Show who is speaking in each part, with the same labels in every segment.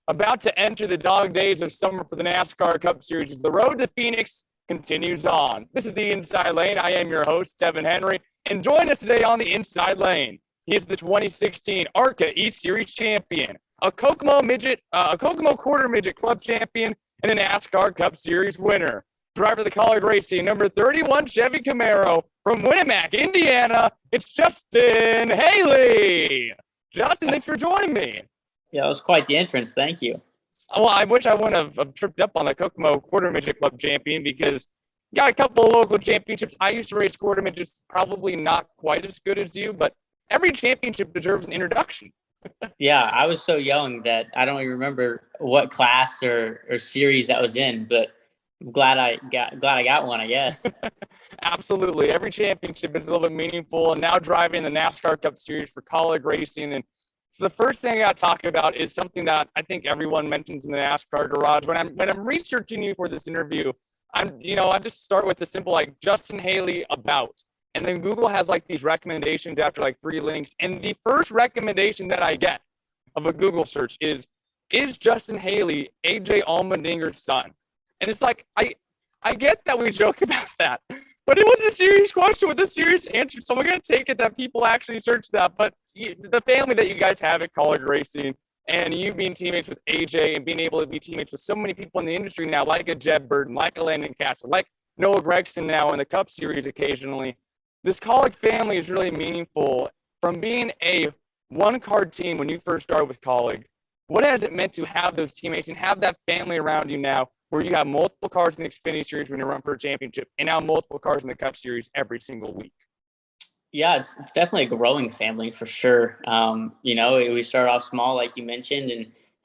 Speaker 1: About to enter the dog days of summer for the NASCAR Cup Series as the road to Phoenix continues on. This is the Inside Lane. I am your host, Devon Henry, and join us today on the Inside Lane. He is the 2016 ARCA E-Series champion, a Kokomo Quarter Midget Club champion, and a NASCAR Cup Series winner. Driver of the Kaulig Racing, number 31 Chevy Camaro from Winamac, Indiana, it's Justin Haley. Justin, thanks for joining me.
Speaker 2: Yeah, it was quite the entrance. Thank you.
Speaker 1: Well, I wish I wouldn't have tripped up on the Kokomo Quarter Midget Club champion because you got a couple of local championships. I used to race quarter midgets, probably not quite as good as you, but every championship deserves an introduction.
Speaker 2: Yeah, I was so young that I don't even remember what class or series that was in, but I'm glad I got one, I guess.
Speaker 1: Absolutely. Every championship is a little bit meaningful, and now driving the NASCAR Cup Series for Kaulig Racing. And the first thing I got to talk about is something that I think everyone mentions in the NASCAR garage. When I'm researching you for this interview, I just start with the simple like Justin Haley about, and then Google has like these recommendations after like 3 links, and the first recommendation that I get of a Google search is Justin Haley AJ Allmendinger's son? And it's like I get that we joke about that, but it was a serious question with a serious answer. So I'm going to take it that people actually search that. But the family that you guys have at Kaulig Racing and you being teammates with AJ and being able to be teammates with so many people in the industry now, like a Jeb Burton, like a Landon Castle, like Noah Gregson now in the Cup Series occasionally, this Kaulig family is really meaningful. From being a one-card team when you first started with Kaulig, what has it meant to have those teammates and have that family around you now, where you have multiple cars in the Xfinity Series when you run for a championship and now multiple cars in the Cup Series every single week?
Speaker 2: Yeah, it's definitely a growing family for sure. We started off small, like you mentioned,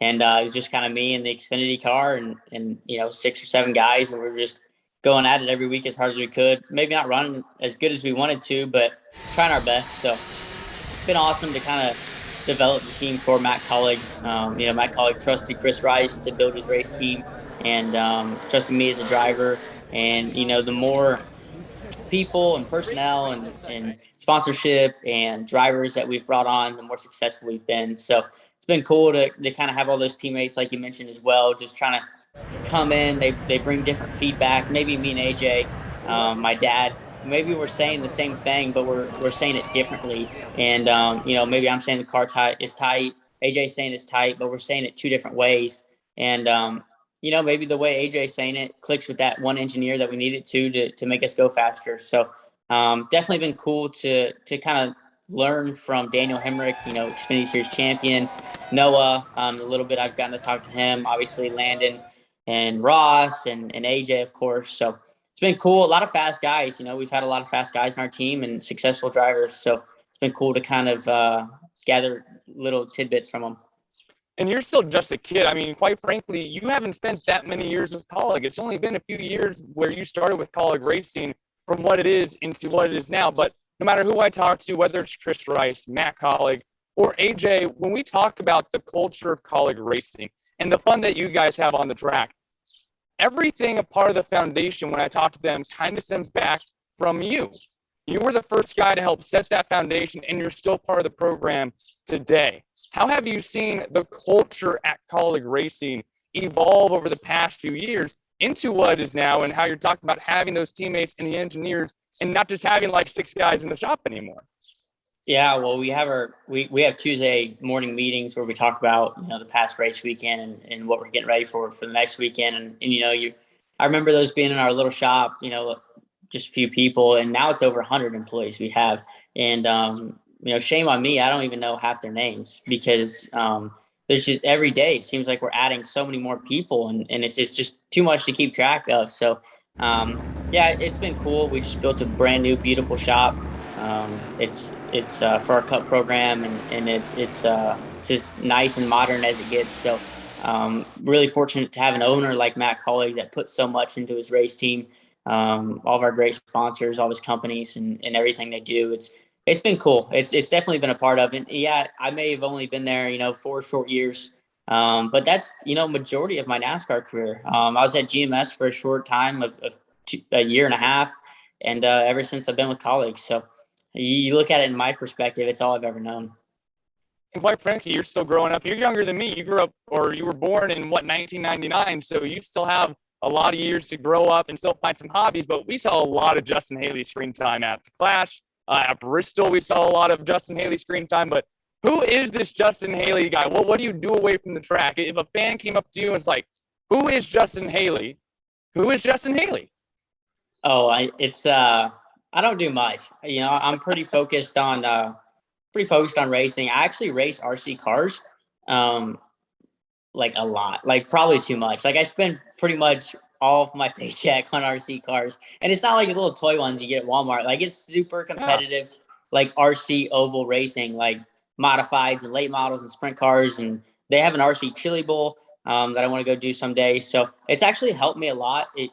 Speaker 2: and it was just kind of me and the Xfinity car and 6 or 7 guys, and we were just going at it every week as hard as we could. Maybe not running as good as we wanted to, but trying our best. So it's been awesome to kind of develop the team for Matt Kaulig. Matt Kaulig trusted Chris Rice to build his race team and trusted me as a driver. And, the more people and personnel and sponsorship and drivers that we've brought on, the more successful we've been. So it's been cool to kind of have all those teammates, like you mentioned as well, just trying to come in. They bring different feedback. Maybe me and AJ, my dad, maybe we're saying the same thing, but we're saying it differently. And, maybe I'm saying the car is tight. AJ's saying it's tight, but we're saying it 2 different ways. And, maybe the way AJ's saying it clicks with that one engineer that we needed to make us go faster. So definitely been cool to kind of learn from Daniel Hemrick, Xfinity Series champion, Noah, a little bit I've gotten to talk to him, obviously Landon and Ross and AJ, of course. So it's been cool. A lot of fast guys. We've had a lot of fast guys in our team and successful drivers. So it's been cool to kind of gather little tidbits from them.
Speaker 1: And you're still just a kid. I mean, quite frankly, you haven't spent that many years with Kaulig. It's only been a few years where you started with Kaulig Racing from what it is into what it is now. But no matter who I talk to, whether it's Chris Rice, Matt Kaulig, or AJ, when we talk about the culture of Kaulig Racing and the fun that you guys have on the track, everything a part of the foundation when I talk to them kind of stems back from you. You were the first guy to help set that foundation, and you're still part of the program today. How have you seen the culture at Kaulig Racing evolve over the past few years into what it is now, and how you're talking about having those teammates and the engineers and not just having like 6 guys in the shop anymore?
Speaker 2: Yeah, well, we have Tuesday morning meetings where we talk about, the past race weekend and what we're getting ready for the next weekend. And I remember those being in our little shop, just a few people, and now it's over 100 employees we have. And, shame on me. I don't even know half their names because there's just every day it seems like we're adding so many more people, and it's just too much to keep track of. So, it's been cool. We just built a brand new, beautiful shop. It's for our cup program, and it's just nice and modern as it gets. So, really fortunate to have an owner like Matt Kaulig that puts so much into his race team. All of our great sponsors, all his companies, and everything they do. It's been cool. It's definitely been a part of it. Yeah, I may have only been there, 4 short years. But that's, majority of my NASCAR career. I was at GMS for a short time of a year and a half. And ever since I've been with Kaulig. So you look at it in my perspective, it's all I've ever known.
Speaker 1: And quite frankly, you're still growing up. You're younger than me. You grew up, or you were born in 1999. So you still have a lot of years to grow up and still find some hobbies. But we saw a lot of Justin Haley screen time at the Clash. At Bristol, we saw a lot of Justin Haley screen time. But who is this Justin Haley guy? What do you do away from the track? If a fan came up to you and was like, who is Justin Haley? Who is Justin Haley?
Speaker 2: Oh, I don't do much. I'm pretty focused on racing. I actually race RC cars, like a lot, like probably too much. Like I spend pretty much all of my paycheck on RC cars, and it's not like the little toy ones you get at Walmart. Like it's super competitive, like RC oval racing, like modifieds and late models and sprint cars, and they have an RC Chili Bowl that I want to go do someday. So it's actually helped me a lot. It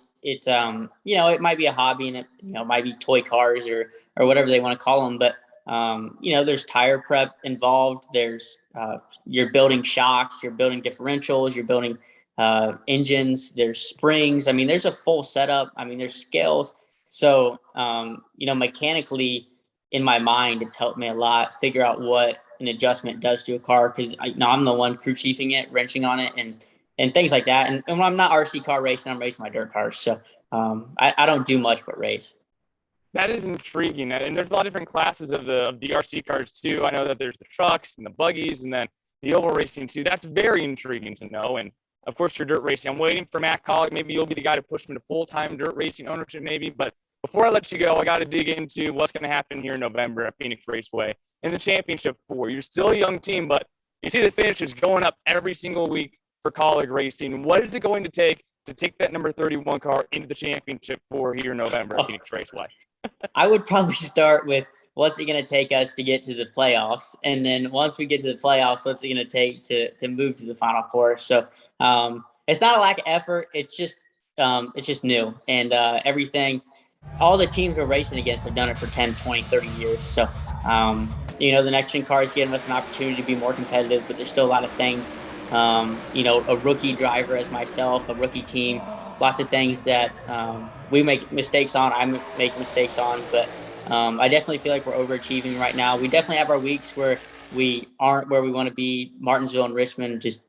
Speaker 2: might be a hobby, and it might be toy cars or whatever they want to call them, but there's tire prep involved. There's you're building shocks, you're building differentials, you're building engines, there's springs. I mean, there's a full setup. I mean, there's scales. So, mechanically in my mind, it's helped me a lot figure out what an adjustment does to a car. Cause I'm the one crew chiefing it, wrenching on it and things like that. And when I'm not RC car racing, I'm racing my dirt cars. So I don't do much but race.
Speaker 1: That is intriguing. And there's a lot of different classes of the RC cars too. I know that there's the trucks and the buggies and then the oval racing too. That's very intriguing to know. And of course, your dirt racing. I'm waiting for Matt Kaulig. Maybe you'll be the guy to push me to full-time dirt racing ownership maybe. But before I let you go, I got to dig into what's going to happen here in November at Phoenix Raceway in the championship 4. You're still a young team, but you see the finish is going up every single week for Kaulig Racing. What is it going to take that number 31 car into the championship 4 here in November at Phoenix Raceway?
Speaker 2: I would probably start with what's it going to take us to get to the playoffs, and then once we get to the playoffs, what's it going to take to move to the Final Four? So it's not a lack of effort. It's just new, and everything. All the teams we're racing against have done it for 10, 20, 30 years. So the next gen car is giving us an opportunity to be more competitive, but there's still a lot of things. A rookie driver as myself, a rookie team. Lots of things that we make mistakes on. I make mistakes on, but I definitely feel like we're overachieving right now. We definitely have our weeks where we aren't where we want to be. Martinsville and Richmond, just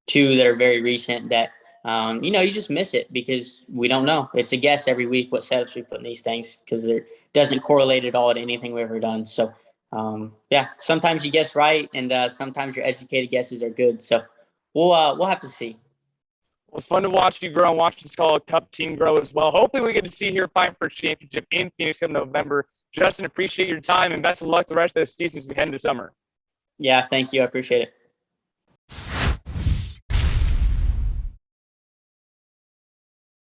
Speaker 2: two that are very recent that, you just miss it because we don't know. It's a guess every week what setups we put in these things because it doesn't correlate at all to anything we've ever done. So, sometimes you guess right, and sometimes your educated guesses are good. So we'll have to see.
Speaker 1: Well, it's fun to watch you grow and watch this Kaulig Cup team grow as well. Hopefully we get to see you here fighting for a championship in Phoenix in November. Justin, appreciate your time and best of luck the rest of the season as we head into summer.
Speaker 2: Yeah, thank you. I appreciate it.